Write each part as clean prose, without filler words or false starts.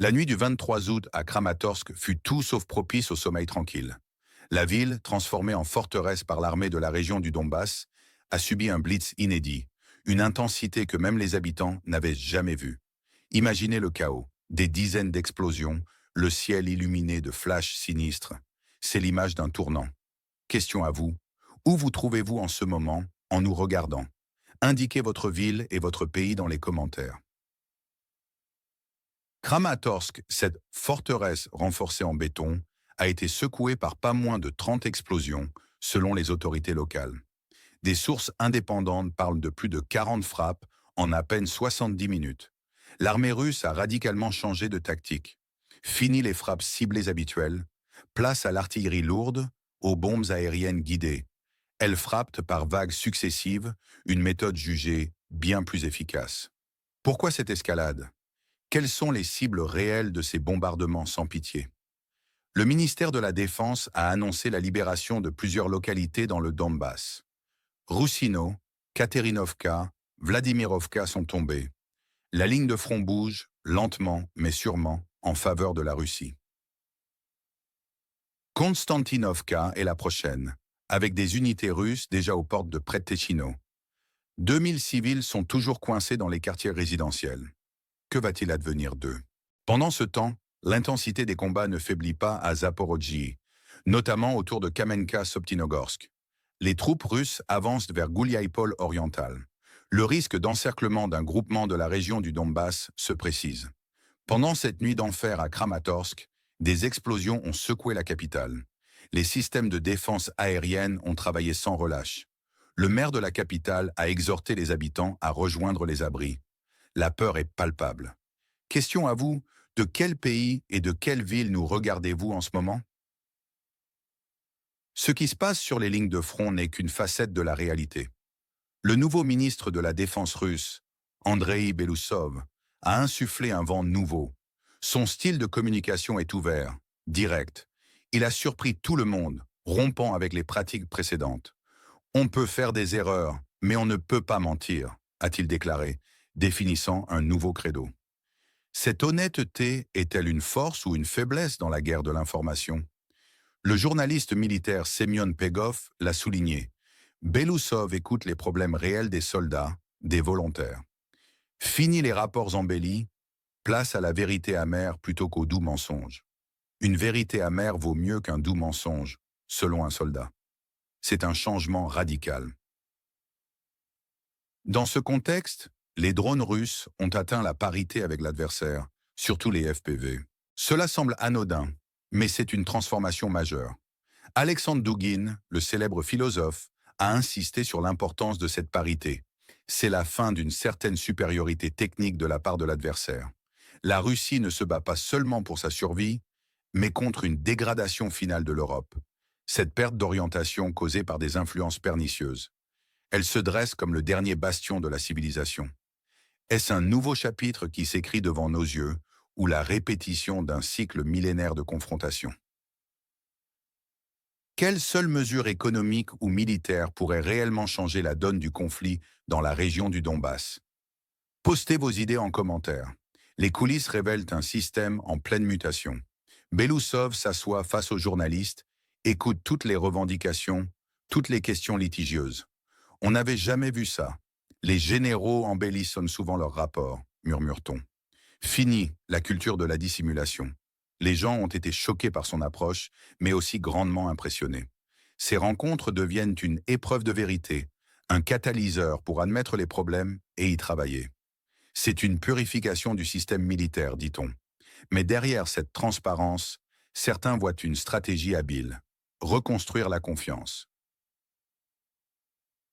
La nuit du 23 août à Kramatorsk fut tout sauf propice au sommeil tranquille. La ville, transformée en forteresse par l'armée de la région du Donbass, a subi un blitz inédit, une intensité que même les habitants n'avaient jamais vue. Imaginez le chaos, des dizaines d'explosions, le ciel illuminé de flashs sinistres. C'est l'image d'un tournant. Question à vous. Où vous trouvez-vous en ce moment en nous regardant? Indiquez votre ville et votre pays dans les commentaires. Kramatorsk, cette forteresse renforcée en béton, a été secouée par pas moins de 30 explosions, selon les autorités locales. Des sources indépendantes parlent de plus de 40 frappes en à peine 70 minutes. L'armée russe a radicalement changé de tactique. Fini les frappes ciblées habituelles, place à l'artillerie lourde, aux bombes aériennes guidées. Elles frappent par vagues successives, une méthode jugée bien plus efficace. Pourquoi cette escalade? Quelles sont les cibles réelles de ces bombardements sans pitié? Le ministère de la Défense a annoncé la libération de plusieurs localités dans le Donbass. Roussino, Katerinovka, Vladimirovka sont tombés. La ligne de front bouge, lentement mais sûrement, en faveur de la Russie. Konstantinovka est la prochaine, avec des unités russes déjà aux portes de Pretechino. 2000 civils sont toujours coincés dans les quartiers résidentiels. Que va-t-il advenir d'eux? Pendant ce temps, l'intensité des combats ne faiblit pas à Zaporozhye, notamment autour de Kamenka-Soptinogorsk. Les troupes russes avancent vers Gouliaïpol oriental. Le risque d'encerclement d'un groupement de la région du Donbass se précise. Pendant cette nuit d'enfer à Kramatorsk, des explosions ont secoué la capitale. Les systèmes de défense aérienne ont travaillé sans relâche. Le maire de la capitale a exhorté les habitants à rejoindre les abris. La peur est palpable. Question à vous, de quel pays et de quelle ville nous regardez-vous en ce moment? Ce qui se passe sur les lignes de front n'est qu'une facette de la réalité. Le nouveau ministre de la Défense russe, Andrei Belousov, a insufflé un vent nouveau. Son style de communication est ouvert, direct. Il a surpris tout le monde, rompant avec les pratiques précédentes. On peut faire des erreurs, mais on ne peut pas mentir, a-t-il déclaré, définissant un nouveau credo. Cette honnêteté est-elle une force ou une faiblesse dans la guerre de l'information? Le journaliste militaire Semyon Pegov l'a souligné. Belousov écoute les problèmes réels des soldats, des volontaires. Fini les rapports embellis, place à la vérité amère plutôt qu'au doux mensonge. Une vérité amère vaut mieux qu'un doux mensonge, selon un soldat. C'est un changement radical. Dans ce contexte, les drones russes ont atteint la parité avec l'adversaire, surtout les FPV. Cela semble anodin, mais c'est une transformation majeure. Alexandre Douguine, le célèbre philosophe, a insisté sur l'importance de cette parité. C'est la fin d'une certaine supériorité technique de la part de l'adversaire. La Russie ne se bat pas seulement pour sa survie, mais contre une dégradation finale de l'Europe. Cette perte d'orientation causée par des influences pernicieuses. Elle se dresse comme le dernier bastion de la civilisation. Est-ce un nouveau chapitre qui s'écrit devant nos yeux, ou la répétition d'un cycle millénaire de confrontation? Quelle seule mesure économique ou militaire pourrait réellement changer la donne du conflit dans la région du Donbass? Postez vos idées en commentaire. Les coulisses révèlent un système en pleine mutation. Belousov s'assoit face aux journalistes, écoute toutes les revendications, toutes les questions litigieuses. On n'avait jamais vu ça. Les généraux embellissent souvent leurs rapports, murmure-t-on. Fini la culture de la dissimulation. Les gens ont été choqués par son approche, mais aussi grandement impressionnés. Ces rencontres deviennent une épreuve de vérité, un catalyseur pour admettre les problèmes et y travailler. C'est une purification du système militaire, dit-on. Mais derrière cette transparence, certains voient une stratégie habile. Reconstruire la confiance.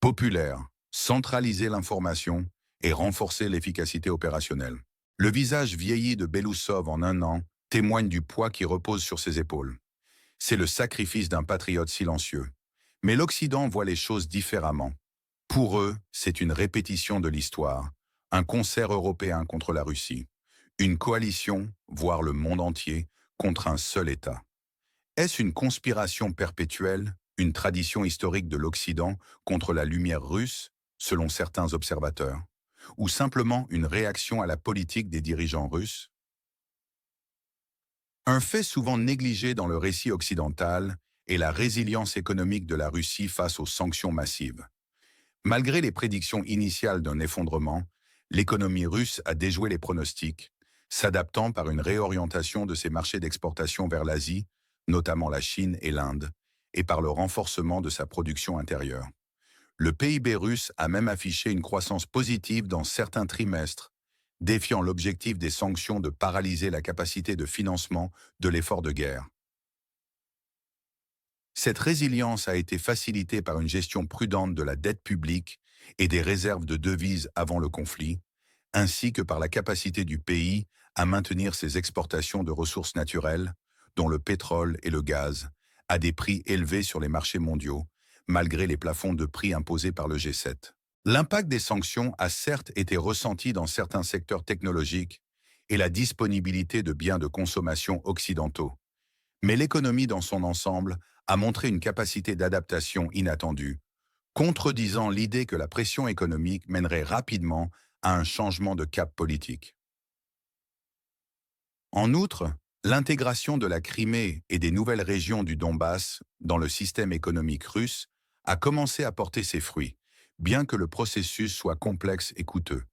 Populaire, centraliser l'information et renforcer l'efficacité opérationnelle. Le visage vieilli de Belousov en un an témoigne du poids qui repose sur ses épaules. C'est le sacrifice d'un patriote silencieux. Mais l'Occident voit les choses différemment. Pour eux, c'est une répétition de l'histoire, un concert européen contre la Russie, une coalition, voire le monde entier, contre un seul État. Est-ce une conspiration perpétuelle, une tradition historique de l'Occident contre la lumière russe, selon certains observateurs, ou simplement une réaction à la politique des dirigeants russes? Un fait souvent négligé dans le récit occidental est la résilience économique de la Russie face aux sanctions massives. Malgré les prédictions initiales d'un effondrement, l'économie russe a déjoué les pronostics, s'adaptant par une réorientation de ses marchés d'exportation vers l'Asie, notamment la Chine et l'Inde, et par le renforcement de sa production intérieure. Le PIB russe a même affiché une croissance positive dans certains trimestres, défiant l'objectif des sanctions de paralyser la capacité de financement de l'effort de guerre. Cette résilience a été facilitée par une gestion prudente de la dette publique et des réserves de devises avant le conflit, ainsi que par la capacité du pays à maintenir ses exportations de ressources naturelles, dont le pétrole et le gaz, à des prix élevés sur les marchés mondiaux, malgré les plafonds de prix imposés par le G7. L'impact des sanctions a certes été ressenti dans certains secteurs technologiques et la disponibilité de biens de consommation occidentaux, mais l'économie dans son ensemble a montré une capacité d'adaptation inattendue, contredisant l'idée que la pression économique mènerait rapidement à un changement de cap politique. En outre, l'intégration de la Crimée et des nouvelles régions du Donbass dans le système économique russe a commencé à porter ses fruits, bien que le processus soit complexe et coûteux.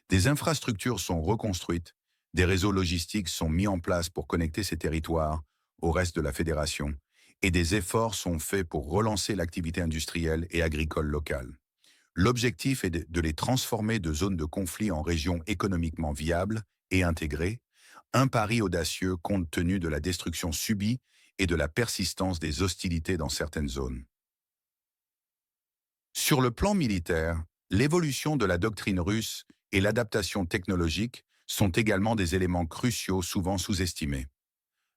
Des infrastructures sont reconstruites, des réseaux logistiques sont mis en place pour connecter ces territoires au reste de la fédération, et des efforts sont faits pour relancer l'activité industrielle et agricole locale. L'objectif est de les transformer de zones de conflit en régions économiquement viables et intégrées, un pari audacieux compte tenu de la destruction subie et de la persistance des hostilités dans certaines zones. Sur le plan militaire, l'évolution de la doctrine russe et l'adaptation technologique sont également des éléments cruciaux souvent sous-estimés.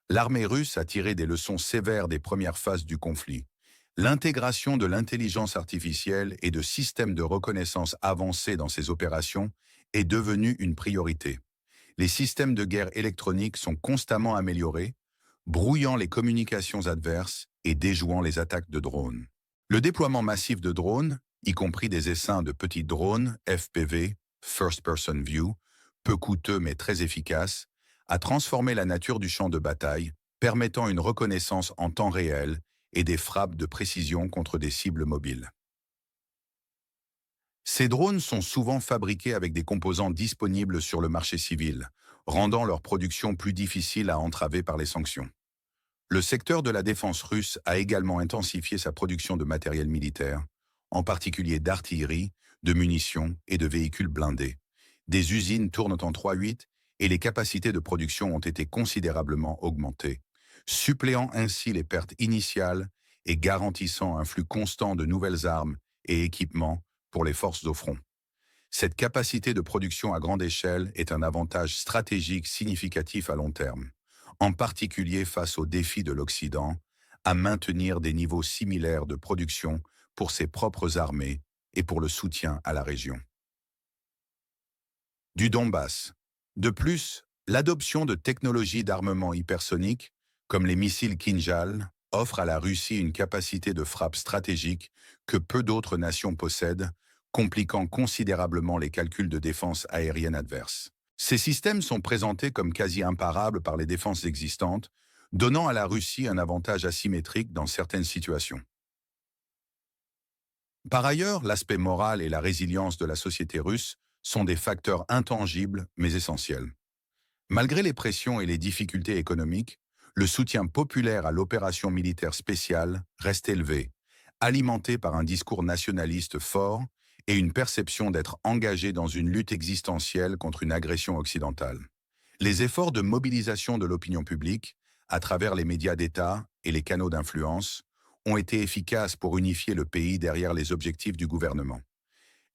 L'armée russe a tiré des leçons sévères des premières phases du conflit. L'intégration de l'intelligence artificielle et de systèmes de reconnaissance avancés dans ces opérations est devenue une priorité. Les systèmes de guerre électronique sont constamment améliorés, brouillant les communications adverses et déjouant les attaques de drones. Le déploiement massif de drones, y compris des essaims de petits drones, FPV, First Person View, peu coûteux mais très efficaces, a transformé la nature du champ de bataille, permettant une reconnaissance en temps réel et des frappes de précision contre des cibles mobiles. Ces drones sont souvent fabriqués avec des composants disponibles sur le marché civil, rendant leur production plus difficile à entraver par les sanctions. Le secteur de la défense russe a également intensifié sa production de matériel militaire, en particulier d'artillerie, de munitions et de véhicules blindés. Des usines tournent en 3/8 et les capacités de production ont été considérablement augmentées, suppléant ainsi les pertes initiales et garantissant un flux constant de nouvelles armes et équipements pour les forces au front. Cette capacité de production à grande échelle est un avantage stratégique significatif à long terme, en particulier face aux défis de l'Occident, à maintenir des niveaux similaires de production pour ses propres armées et pour le soutien à la région. Du Donbass. De plus, l'adoption de technologies d'armement hypersonique, comme les missiles Kinjal, offre à la Russie une capacité de frappe stratégique que peu d'autres nations possèdent, compliquant considérablement les calculs de défense aérienne adverse. Ces systèmes sont présentés comme quasi imparables par les défenses existantes, donnant à la Russie un avantage asymétrique dans certaines situations. Par ailleurs, l'aspect moral et la résilience de la société russe sont des facteurs intangibles mais essentiels. Malgré les pressions et les difficultés économiques, le soutien populaire à l'opération militaire spéciale reste élevé, alimenté par un discours nationaliste fort et une perception d'être engagé dans une lutte existentielle contre une agression occidentale. Les efforts de mobilisation de l'opinion publique, à travers les médias d'État et les canaux d'influence, ont été efficaces pour unifier le pays derrière les objectifs du gouvernement.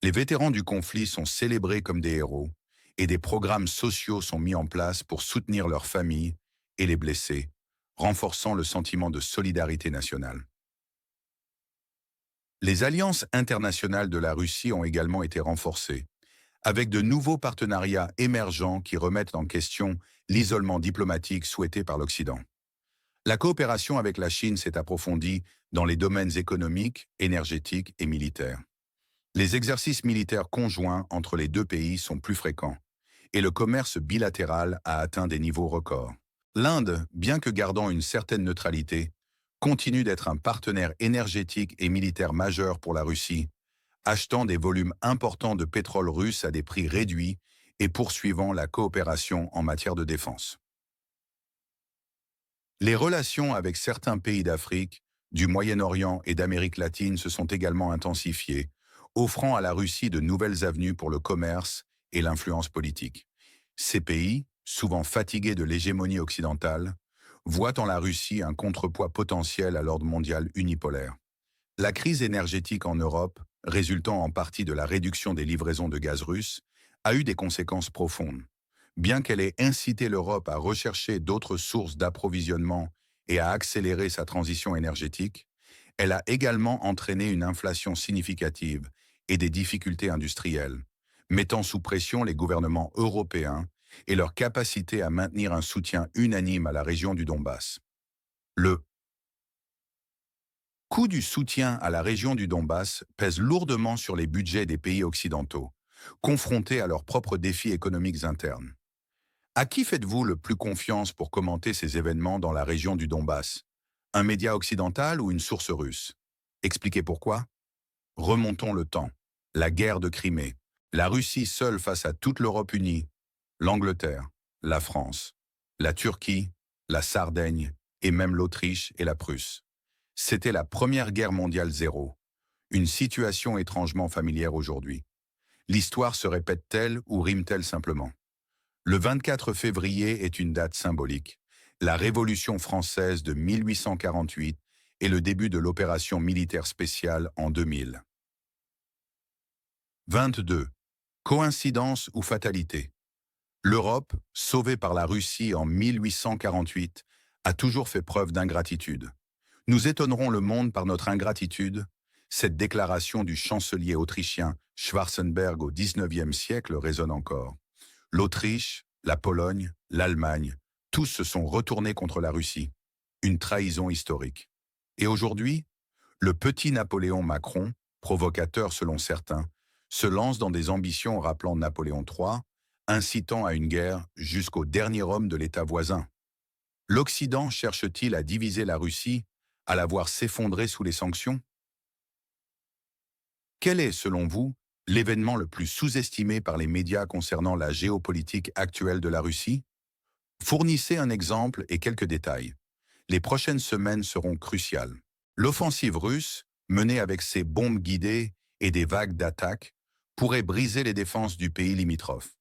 Les vétérans du conflit sont célébrés comme des héros et des programmes sociaux sont mis en place pour soutenir leurs familles et les blessés, renforçant le sentiment de solidarité nationale. Les alliances internationales de la Russie ont également été renforcées, avec de nouveaux partenariats émergents qui remettent en question l'isolement diplomatique souhaité par l'Occident. La coopération avec la Chine s'est approfondie dans les domaines économiques, énergétiques et militaires. Les exercices militaires conjoints entre les deux pays sont plus fréquents, et le commerce bilatéral a atteint des niveaux records. L'Inde, bien que gardant une certaine neutralité, continue d'être un partenaire énergétique et militaire majeur pour la Russie, achetant des volumes importants de pétrole russe à des prix réduits et poursuivant la coopération en matière de défense. Les relations avec certains pays d'Afrique, du Moyen-Orient et d'Amérique latine se sont également intensifiées, offrant à la Russie de nouvelles avenues pour le commerce et l'influence politique. Ces pays, souvent fatigués de l'hégémonie occidentale, voient en la Russie un contrepoids potentiel à l'ordre mondial unipolaire. La crise énergétique en Europe, résultant en partie de la réduction des livraisons de gaz russe, a eu des conséquences profondes. Bien qu'elle ait incité l'Europe à rechercher d'autres sources d'approvisionnement et à accélérer sa transition énergétique, elle a également entraîné une inflation significative et des difficultés industrielles, mettant sous pression les gouvernements européens et leur capacité à maintenir un soutien unanime à la région du Donbass. Le coût du soutien à la région du Donbass pèse lourdement sur les budgets des pays occidentaux, confrontés à leurs propres défis économiques internes. À qui faites-vous le plus confiance pour commenter ces événements dans la région du Donbass? Un média occidental ou une source russe? Expliquez pourquoi. Remontons le temps. La guerre de Crimée. La Russie seule face à toute l'Europe unie. L'Angleterre, la France, la Turquie, la Sardaigne et même l'Autriche et la Prusse. C'était la Première Guerre mondiale zéro. Une situation étrangement familière aujourd'hui. L'histoire se répète-t-elle ou rime-t-elle simplement? Le 24 février est une date symbolique. La Révolution française de 1848 et le début de l'opération militaire spéciale en 2000. 22. Coïncidence ou fatalité? L'Europe, sauvée par la Russie en 1848, a toujours fait preuve d'ingratitude. Nous étonnerons le monde par notre ingratitude. Cette déclaration du chancelier autrichien Schwarzenberg au XIXe siècle résonne encore. L'Autriche, la Pologne, l'Allemagne, tous se sont retournés contre la Russie. Une trahison historique. Et aujourd'hui, le petit Napoléon Macron, provocateur selon certains, se lance dans des ambitions rappelant Napoléon III, incitant à une guerre jusqu'au dernier homme de l'État voisin. L'Occident cherche-t-il à diviser la Russie, à la voir s'effondrer sous les sanctions? Quel est, selon vous, l'événement le plus sous-estimé par les médias concernant la géopolitique actuelle de la Russie? Fournissez un exemple et quelques détails. Les prochaines semaines seront cruciales. L'offensive russe, menée avec ses bombes guidées et des vagues d'attaques, pourrait briser les défenses du pays limitrophe.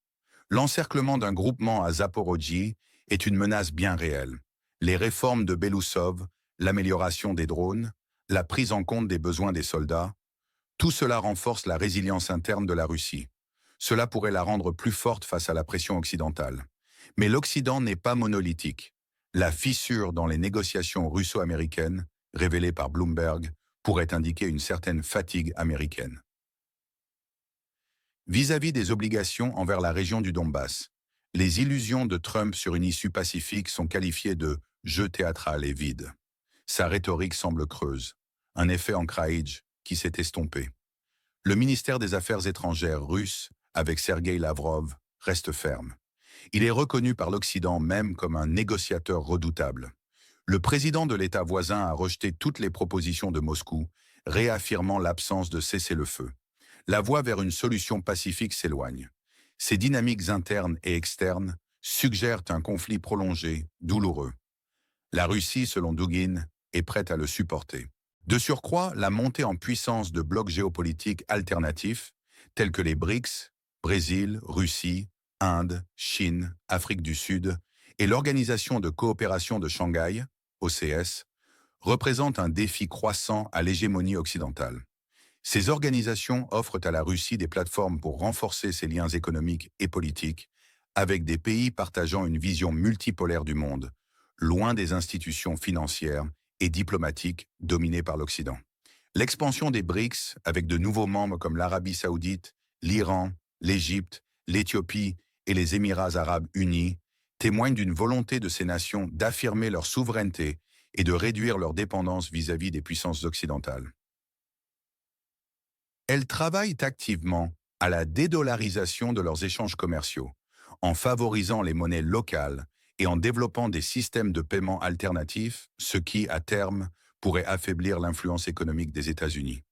L'encerclement d'un groupement à Zaporojhye est une menace bien réelle. Les réformes de Belousov, l'amélioration des drones, la prise en compte des besoins des soldats, tout cela renforce la résilience interne de la Russie. Cela pourrait la rendre plus forte face à la pression occidentale. Mais l'Occident n'est pas monolithique. La fissure dans les négociations russo-américaines, révélée par Bloomberg, pourrait indiquer une certaine fatigue américaine. Vis-à-vis des obligations envers la région du Donbass, les illusions de Trump sur une issue pacifique sont qualifiées de « jeu théâtral et vide ». Sa rhétorique semble creuse, un effet ancrage qui s'est estompé. Le ministère des Affaires étrangères russe, avec Sergueï Lavrov, reste ferme. Il est reconnu par l'Occident même comme un négociateur redoutable. Le président de l'État voisin a rejeté toutes les propositions de Moscou, réaffirmant l'absence de cessez-le-feu. La voie vers une solution pacifique s'éloigne. Ces dynamiques internes et externes suggèrent un conflit prolongé, douloureux. La Russie, selon Dugin, est prête à le supporter. De surcroît, la montée en puissance de blocs géopolitiques alternatifs, tels que les BRICS, Brésil, Russie, Inde, Chine, Afrique du Sud, et l'Organisation de coopération de Shanghai, OCS, représentent un défi croissant à l'hégémonie occidentale. Ces organisations offrent à la Russie des plateformes pour renforcer ses liens économiques et politiques avec des pays partageant une vision multipolaire du monde, loin des institutions financières et diplomatiques dominées par l'Occident. L'expansion des BRICS, avec de nouveaux membres comme l'Arabie saoudite, l'Iran, l'Égypte, l'Éthiopie et les Émirats arabes unis, témoigne d'une volonté de ces nations d'affirmer leur souveraineté et de réduire leur dépendance vis-à-vis des puissances occidentales. Elles travaillent activement à la dédollarisation de leurs échanges commerciaux, en favorisant les monnaies locales et en développant des systèmes de paiement alternatifs, ce qui, à terme, pourrait affaiblir l'influence économique des États-Unis.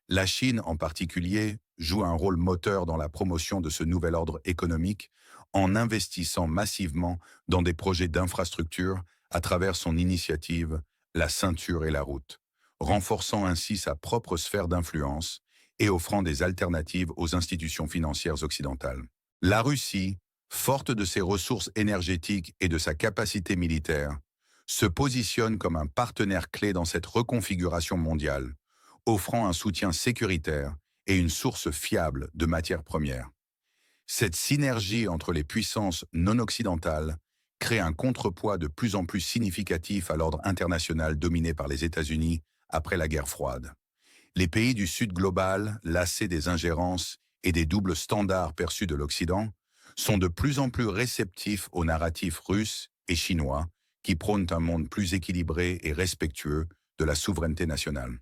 La Chine, en particulier, joue un rôle moteur dans la promotion de ce nouvel ordre économique en investissant massivement dans des projets d'infrastructure à travers son initiative La ceinture et la route, renforçant ainsi sa propre sphère d'influence et offrant des alternatives aux institutions financières occidentales. La Russie, forte de ses ressources énergétiques et de sa capacité militaire, se positionne comme un partenaire clé dans cette reconfiguration mondiale, offrant un soutien sécuritaire et une source fiable de matières premières. Cette synergie entre les puissances non occidentales crée un contrepoids de plus en plus significatif à l'ordre international dominé par les États-Unis après la guerre froide. Les pays du Sud global, lassés des ingérences et des doubles standards perçus de l'Occident, sont de plus en plus réceptifs aux narratifs russes et chinois qui prônent un monde plus équilibré et respectueux de la souveraineté nationale.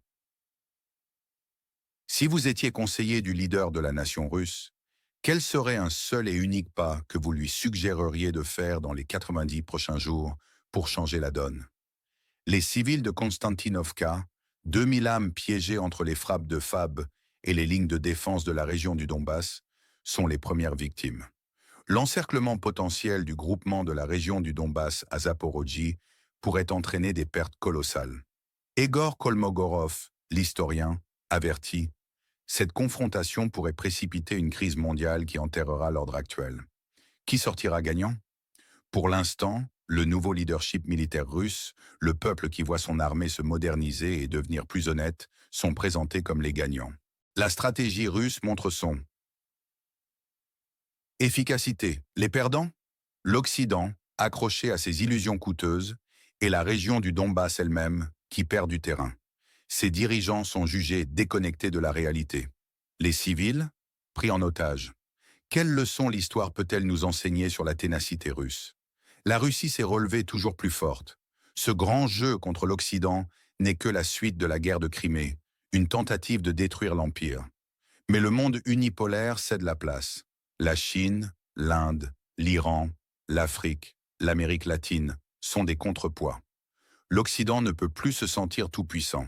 Si vous étiez conseiller du leader de la nation russe, quel serait un seul et unique pas que vous lui suggéreriez de faire dans les 90 prochains jours pour changer la donne? Les civils de Konstantinovka, 2000 âmes piégées entre les frappes de FAB et les lignes de défense de la région du Donbass, sont les premières victimes. L'encerclement potentiel du groupement de la région du Donbass à Zaporozhye pourrait entraîner des pertes colossales. Egor Kolmogorov, l'historien, avertit: cette confrontation pourrait précipiter une crise mondiale qui enterrera l'ordre actuel. Qui sortira gagnant? Pour l'instant, le nouveau leadership militaire russe, le peuple qui voit son armée se moderniser et devenir plus honnête, sont présentés comme les gagnants. La stratégie russe montre son efficacité. Les perdants? L'Occident, accroché à ses illusions coûteuses, et la région du Donbass elle-même, qui perd du terrain. Ses dirigeants sont jugés déconnectés de la réalité. Les civils, pris en otage. Quelle leçon l'histoire peut-elle nous enseigner sur la ténacité russe? La Russie s'est relevée toujours plus forte. Ce grand jeu contre l'Occident n'est que la suite de la guerre de Crimée, une tentative de détruire l'Empire. Mais le monde unipolaire cède la place. La Chine, l'Inde, l'Iran, l'Afrique, l'Amérique latine sont des contrepoids. L'Occident ne peut plus se sentir tout-puissant.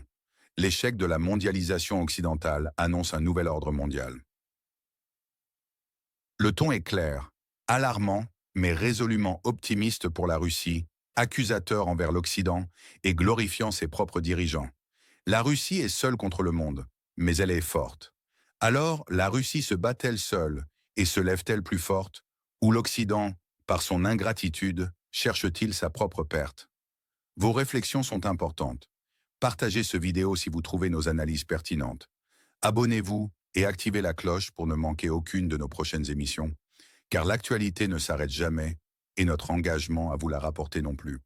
L'échec de la mondialisation occidentale annonce un nouvel ordre mondial. Le ton est clair, alarmant, mais résolument optimiste pour la Russie, accusateur envers l'Occident et glorifiant ses propres dirigeants. La Russie est seule contre le monde, mais elle est forte. Alors, la Russie se bat-elle seule et se lève-t-elle plus forte, ou l'Occident, par son ingratitude, cherche-t-il sa propre perte? Vos réflexions sont importantes. Partagez ce vidéo si vous trouvez nos analyses pertinentes. Abonnez-vous et activez la cloche pour ne manquer aucune de nos prochaines émissions, car l'actualité ne s'arrête jamais et notre engagement à vous la rapporter non plus.